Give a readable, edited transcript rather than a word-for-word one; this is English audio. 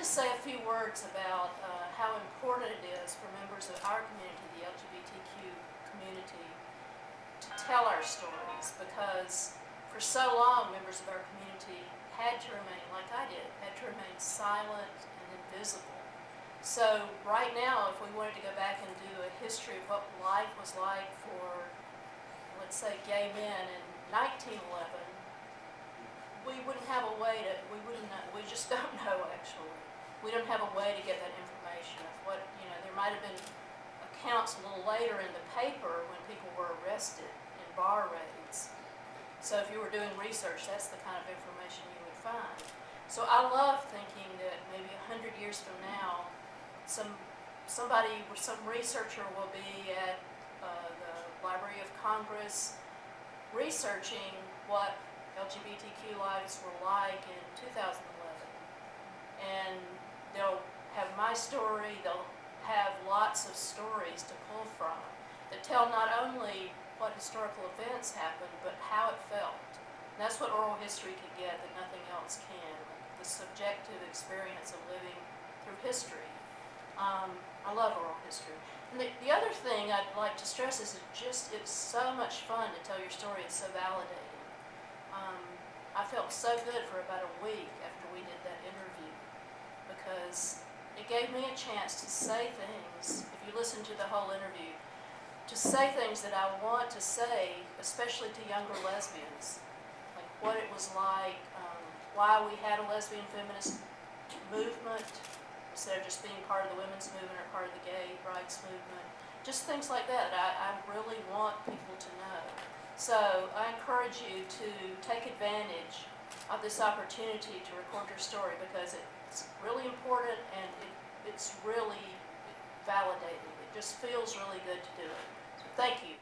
to say a few words about how important it is for members of our community, the LGBTQ community, to tell our stories, because for so long members of our community had to remain, like I did, had to remain silent and invisible. So right now, if we wanted to go back and do a history of what life was like for, let's say, gay men in 1911, we wouldn't have a way to, we just don't know actually. We don't have a way to get that information of what, there might have been accounts a little later in the paper when people were arrested in bar raids. So if you were doing research, that's the kind of information you would find. So I love thinking that maybe 100 years from now, some researcher will be at the Library of Congress researching what LGBTQ lives were like in 2011. And they'll have my story, they'll have lots of stories to pull from that tell not only what historical events happened, but how it felt. And that's what oral history can get that nothing else can, the subjective experience of living through history. I love oral history. And the other thing I'd like to stress is it's so much fun to tell your story. It's so validating. I felt so good for about a week after we did that interview, because it gave me a chance to say things, if you listen to the whole interview, to say things that I want to say, especially to younger lesbians, like what it was like, why we had a lesbian feminist movement, instead of just being part of the women's movement or part of the gay rights movement. Just things like that I really want people to know. So I encourage you to take advantage of this opportunity to record your story, because it's really important and it's really validating. It just feels really good to do it. So thank you.